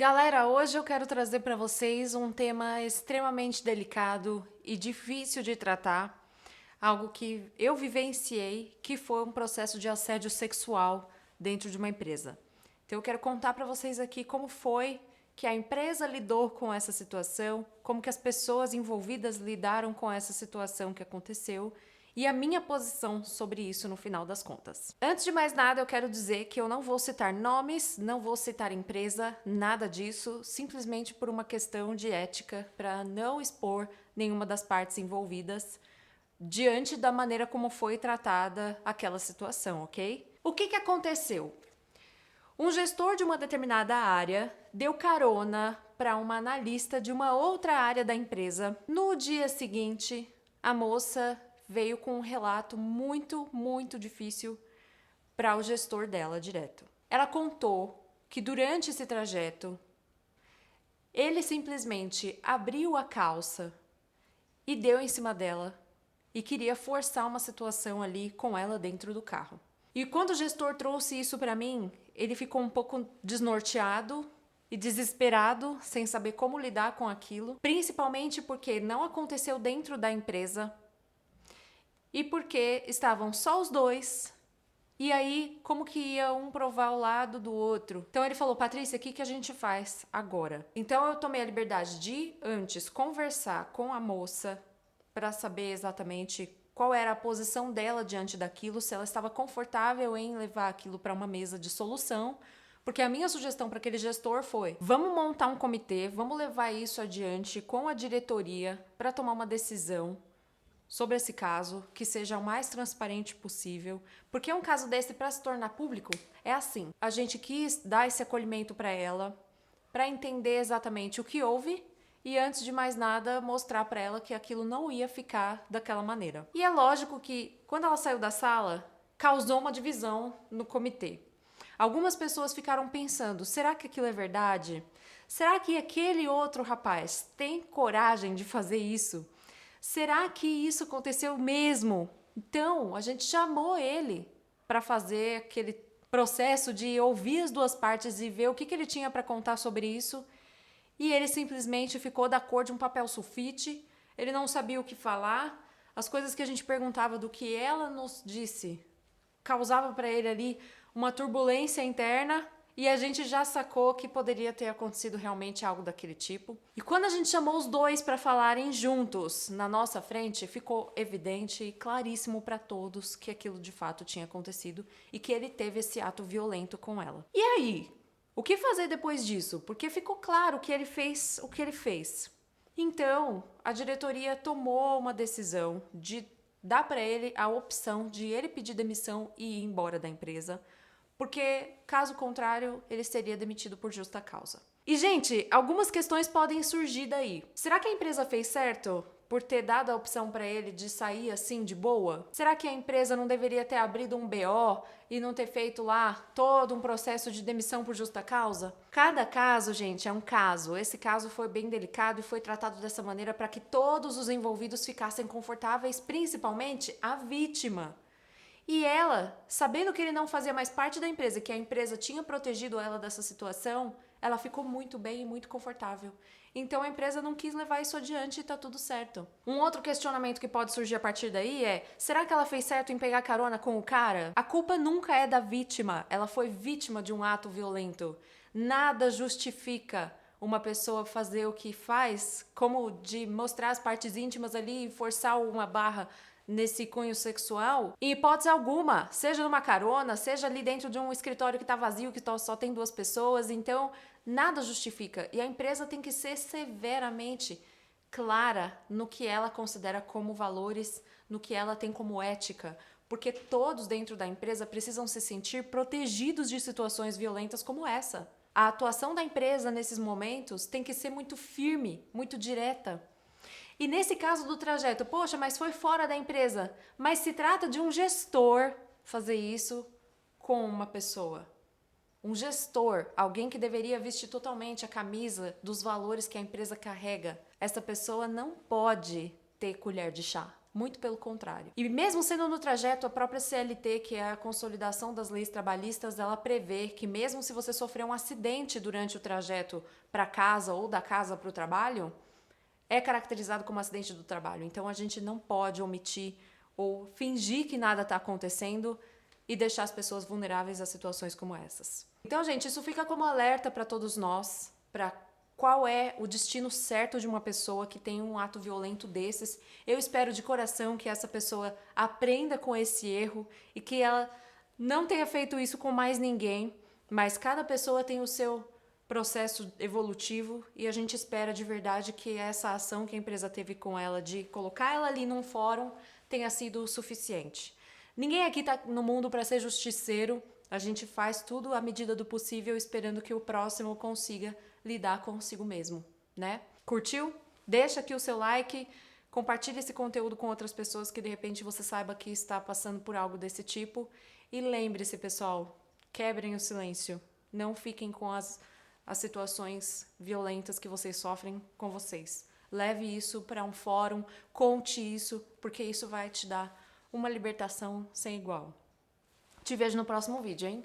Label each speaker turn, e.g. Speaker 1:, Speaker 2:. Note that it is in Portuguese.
Speaker 1: Galera, hoje eu quero trazer para vocês um tema extremamente delicado e difícil de tratar, algo que eu vivenciei, que foi um processo de assédio sexual dentro de uma empresa. Então eu quero contar para vocês aqui como foi que a empresa lidou com essa situação, como que as pessoas envolvidas lidaram com essa situação que aconteceu e a minha posição sobre isso no final das contas. Antes de mais nada, eu quero dizer que eu não vou citar nomes, não vou citar empresa, nada disso, simplesmente por uma questão de ética, para não expor nenhuma das partes envolvidas diante da maneira como foi tratada aquela situação, ok? O que aconteceu? Um gestor de uma determinada área deu carona para uma analista de uma outra área da empresa. No dia seguinte, a moça veio com um relato muito difícil para o gestor dela direto. Ela contou que durante esse trajeto, ele simplesmente abriu a calça e deu em cima dela e queria forçar uma situação ali com ela dentro do carro. E quando o gestor trouxe isso para mim, ele ficou um pouco desnorteado e desesperado, sem saber como lidar com aquilo, principalmente porque não aconteceu dentro da empresa e porque estavam só os dois. E aí, como que ia um provar o lado do outro? Então ele falou: Patrícia, o que a gente faz agora? Então eu tomei a liberdade de, antes, conversar com a moça para saber exatamente qual era a posição dela diante daquilo, se ela estava confortável em levar aquilo para uma mesa de solução. Porque a minha sugestão para aquele gestor foi: vamos montar um comitê, vamos levar isso adiante com a diretoria para tomar uma decisão sobre esse caso, que seja o mais transparente possível, porque um caso desse, para se tornar público, é assim: a gente quis dar esse acolhimento para ela, para entender exatamente o que houve e, antes de mais nada, mostrar para ela que aquilo não ia ficar daquela maneira. E é lógico que, quando ela saiu da sala, causou uma divisão no comitê. Algumas pessoas ficaram pensando: será que aquilo é verdade? Será que aquele outro rapaz tem coragem de fazer isso? Será que isso aconteceu mesmo? Então, a gente chamou ele para fazer aquele processo de ouvir as duas partes e ver o que ele tinha para contar sobre isso. E ele simplesmente ficou da cor de um papel sulfite, ele não sabia o que falar, as coisas que a gente perguntava do que ela nos disse causava para ele ali uma turbulência interna e a gente já sacou que poderia ter acontecido realmente algo daquele tipo. E quando a gente chamou os dois para falarem juntos na nossa frente, ficou evidente e claríssimo para todos que aquilo de fato tinha acontecido e que ele teve esse ato violento com ela. E aí? O que fazer depois disso? Porque ficou claro que ele fez o que ele fez. Então, a diretoria tomou uma decisão de dar para ele a opção de ele pedir demissão e ir embora da empresa, porque, caso contrário, ele seria demitido por justa causa. E, gente, algumas questões podem surgir daí. Será que a empresa fez certo por ter dado a opção para ele de sair assim de boa? Será que a empresa não deveria ter abrido um BO e não ter feito lá todo um processo de demissão por justa causa? Cada caso, gente, é um caso. Esse caso foi bem delicado e foi tratado dessa maneira para que todos os envolvidos ficassem confortáveis, principalmente a vítima. E ela, sabendo que ele não fazia mais parte da empresa, que a empresa tinha protegido ela dessa situação, ela ficou muito bem e muito confortável. Então a empresa não quis levar isso adiante e tá tudo certo. Um outro questionamento que pode surgir a partir daí é: será que ela fez certo em pegar carona com o cara? A culpa nunca é da vítima, ela foi vítima de um ato violento. Nada justifica uma pessoa fazer o que faz, como de mostrar as partes íntimas ali e forçar uma barra nesse cunho sexual, em hipótese alguma, seja numa carona, seja ali dentro de um escritório que tá vazio, que só tem duas pessoas. Então nada justifica, e a empresa tem que ser severamente clara no que ela considera como valores, no que ela tem como ética, porque todos dentro da empresa precisam se sentir protegidos de situações violentas como essa. A atuação da empresa nesses momentos tem que ser muito firme, muito direta. E nesse caso do trajeto, poxa, mas foi fora da empresa. Mas se trata de um gestor fazer isso com uma pessoa. Um gestor, alguém que deveria vestir totalmente a camisa dos valores que a empresa carrega. Essa pessoa não pode ter colher de chá. Muito pelo contrário. E mesmo sendo no trajeto, a própria CLT, que é a Consolidação das Leis Trabalhistas, ela prevê que mesmo se você sofrer um acidente durante o trajeto para casa ou da casa para o trabalho, é caracterizado como acidente do trabalho. Então a gente não pode omitir ou fingir que nada está acontecendo e deixar as pessoas vulneráveis a situações como essas. Então, gente, isso fica como alerta para todos nós, para qual é o destino certo de uma pessoa que tem um ato violento desses. Eu espero de coração que essa pessoa aprenda com esse erro e que ela não tenha feito isso com mais ninguém, mas cada pessoa tem o seu processo evolutivo e a gente espera de verdade que essa ação que a empresa teve com ela de colocar ela ali num fórum tenha sido o suficiente. Ninguém aqui está no mundo para ser justiceiro, a gente faz tudo à medida do possível esperando que o próximo consiga lidar consigo mesmo, né? Curtiu? Deixa aqui o seu like, compartilhe esse conteúdo com outras pessoas que de repente você saiba que está passando por algo desse tipo. E lembre-se, pessoal, quebrem o silêncio. Não fiquem com as situações violentas que vocês sofrem com vocês. Leve isso para um fórum, conte isso, porque isso vai te dar uma libertação sem igual. Te vejo no próximo vídeo, hein?